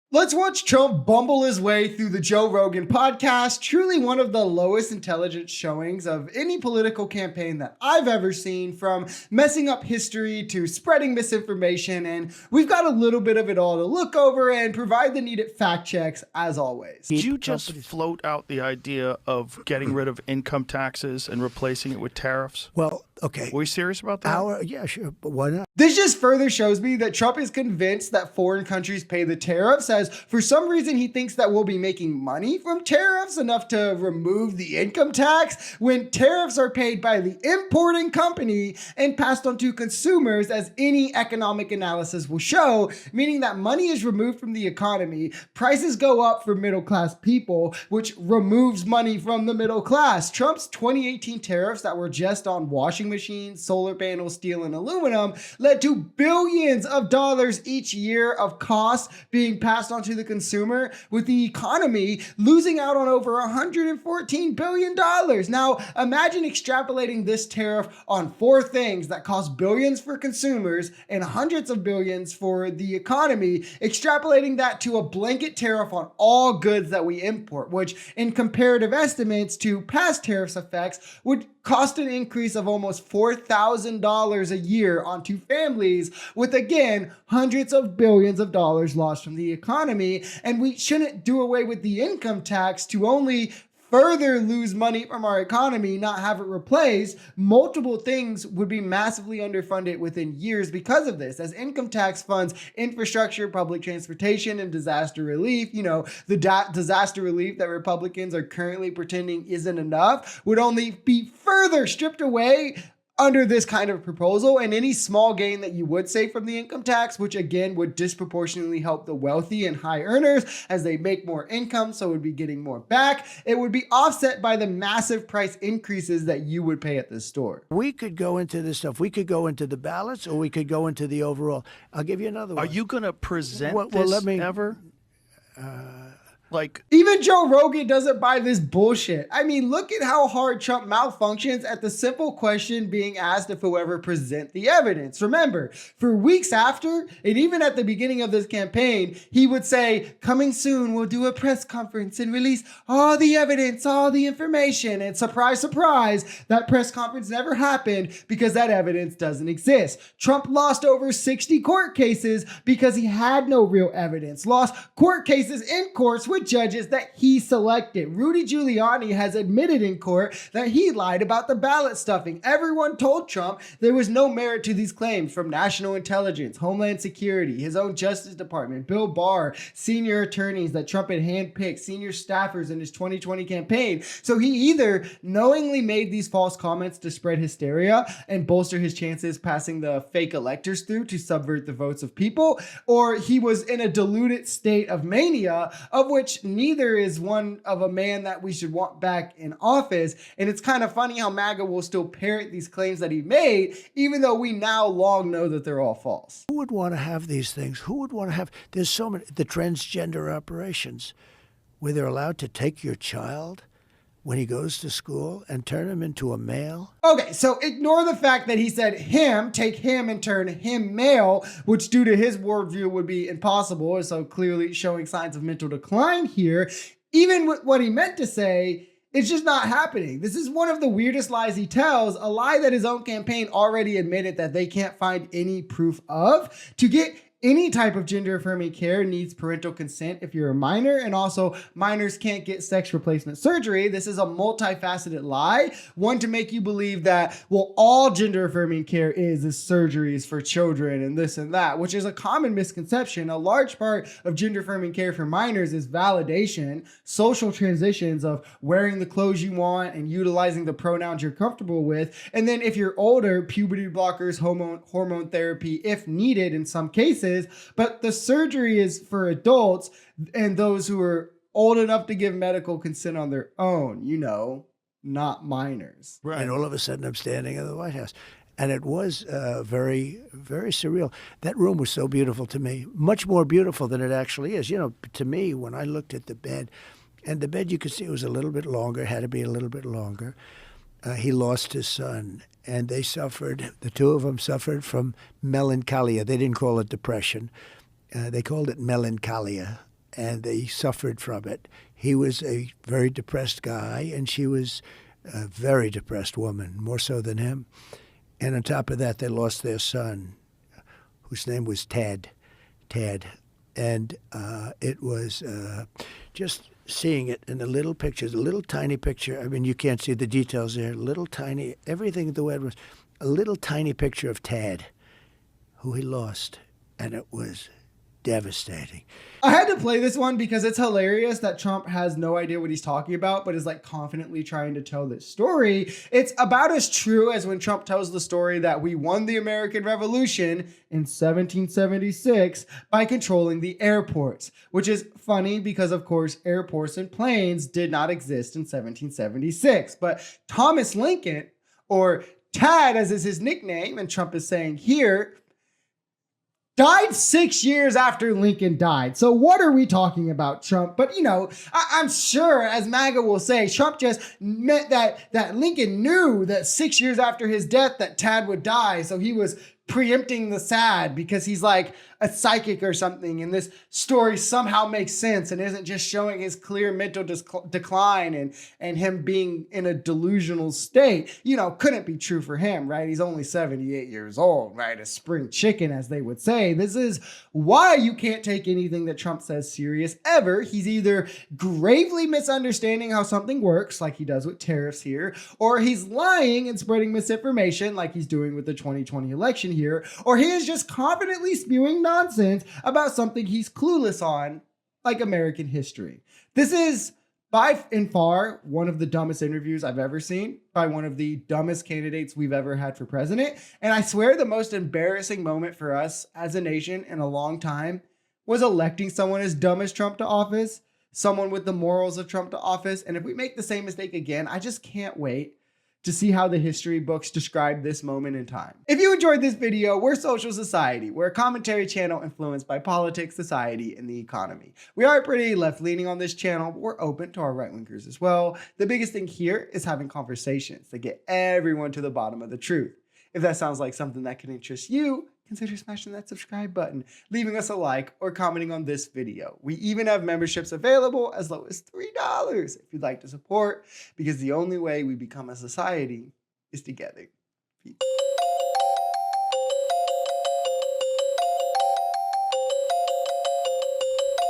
Let's watch Trump bumble his way through the Joe Rogan podcast. Truly one of the lowest intelligence showings of any political campaign that I've ever seen, from messing up history to spreading misinformation. And we've got a little bit of it all to look over and provide the needed fact checks as always. Did you just float out the idea of getting rid of income taxes and replacing it with tariffs? Well, okay. Were you serious about that? Yeah, sure, but why not? This just further shows me that Trump is convinced that foreign countries pay the tariffs, as for some reason he thinks that we'll be making money from tariffs enough to remove the income tax, when tariffs are paid by the importing company and passed on to consumers, as any economic analysis will show, meaning that money is removed from the economy, prices go up for middle-class people, which removes money from the middle class. Trump's 2018 tariffs that were just on washing machines, solar panels, steel, and aluminum led to billions of dollars each year of costs being passed on to the consumer, with the economy losing out on over $114 billion. Now, imagine extrapolating this tariff on four things that cost billions for consumers and hundreds of billions for the economy, extrapolating that to a blanket tariff on all goods that we import, which in comparative estimates to past tariffs effects would cost an increase of almost $4,000 a year onto families, with again hundreds of billions of dollars lost from the economy. And we shouldn't do away with the income tax to only further lose money from our economy, not have it replaced. Multiple things would be massively underfunded within years because of this, as income tax funds infrastructure, public transportation, and disaster relief. You know, the disaster relief that Republicans are currently pretending isn't enough would only be further stripped away under this kind of proposal, and any small gain that you would save from the income tax, which again would disproportionately help the wealthy and high earners as they make more income, so would be getting more back, it would be offset by the massive price increases that you would pay at the store. We could go into this stuff. We could go into the ballots, or we could go into the overall. I'll give you another one. Are you going to present this ever? Even Joe Rogan doesn't buy this bullshit. I mean, look at how hard Trump malfunctions at the simple question being asked if he'll ever present the evidence. Remember, for weeks after, and even at the beginning of this campaign, he would say, coming soon, we'll do a press conference and release all the evidence, all the information. And surprise, surprise, that press conference never happened because that evidence doesn't exist. Trump lost over 60 court cases because he had no real evidence. Lost court cases in courts with judges that he selected. Rudy Giuliani has admitted in court that he lied about the ballot stuffing. Everyone told Trump there was no merit to these claims, from National Intelligence, Homeland Security, his own Justice Department, Bill Barr, senior attorneys that Trump had handpicked, senior staffers in his 2020 campaign. So he either knowingly made these false comments to spread hysteria and bolster his chances passing the fake electors through to subvert the votes of people, or he was in a deluded state of mania, of which neither is one of a man that we should want back in office. And it's kind of funny how MAGA will still parrot these claims that he made, even though we now long know that they're all false. Who would want to have these things? Who would want to have, there's so many, the transgender operations, where they're allowed to take your child when he goes to school and turn him into a male? Okay, so ignore the fact that he said him, take him and turn him male, which due to his worldview would be impossible, so clearly showing signs of mental decline here. Even with what he meant to say, it's just not happening. This is one of the weirdest lies he tells, a lie that his own campaign already admitted that they can't find any proof of. To get any type of gender-affirming care needs parental consent if you're a minor, and also minors can't get sex replacement surgery. This is a multifaceted lie, one to make you believe that, well, all gender-affirming care is surgeries for children and this and that, which is a common misconception. A large part of gender-affirming care for minors is validation, social transitions of wearing the clothes you want and utilizing the pronouns you're comfortable with. And then if you're older, puberty blockers, hormone therapy if needed in some cases. But the surgery is for adults and those who are old enough to give medical consent on their own, you know, not minors. Right. And all of a sudden I'm standing in the White House. And it was very, very surreal. That room was so beautiful to me, much more beautiful than it actually is. You know, to me, when I looked at the bed, and the bed you could see it was a little bit longer, had to be a little bit longer. He lost his son, and they suffered, the two of them suffered from melancholia. They didn't call it depression. They called it melancholia. and they suffered from it. He was a very depressed guy, and she was a very depressed woman, more so than him. And on top of that, they lost their son, whose name was Ted. And it was just seeing it in the little pictures, a little tiny picture. I mean, you can't see the details there. Little tiny, everything the way it was. A little tiny picture of Tad, who he lost, and it was devastating. I had to play this one because it's hilarious that Trump has no idea what he's talking about, but is like confidently trying to tell this story. It's about as true as when Trump tells the story that we won the American Revolution in 1776 by controlling the airports, which is funny because, of course, airports and planes did not exist in 1776. But Thomas Lincoln, or Tad as is his nickname, and Trump is saying here, died 6 years after Lincoln died. So what are we talking about, Trump? But, you know, I'm sure, as MAGA will say, Trump just meant that Lincoln knew that 6 years after his death that Tad would die. So he was preempting the sad because he's like a psychic or something. And this story somehow makes sense and isn't just showing his clear mental decline and him being in a delusional state. You know, couldn't be true for him, right? He's only 78 years old, right? A spring chicken, as they would say. This is why you can't take anything that Trump says serious ever. He's either gravely misunderstanding how something works, like he does with tariffs here, or he's lying and spreading misinformation like he's doing with the 2020 election here, or he is just confidently spewing nonsense about something he's clueless on, like American history. This is by and far one of the dumbest interviews I've ever seen by one of the dumbest candidates we've ever had for president. And I swear the most embarrassing moment for us as a nation in a long time was electing someone as dumb as Trump to office, someone with the morals of Trump to office. And if we make the same mistake again, I just can't wait to see how the history books describe this moment in time. If you enjoyed this video, we're Social Society. We're a commentary channel influenced by politics, society, and the economy. We are pretty left-leaning on this channel, but we're open to our right-wingers as well. The biggest thing here is having conversations that get everyone to the bottom of the truth. If that sounds like something that can interest you, consider smashing that subscribe button, leaving us a like, or commenting on this video. We even have memberships available as low as $3 if you'd like to support, because the only way we become a society is together. Peace.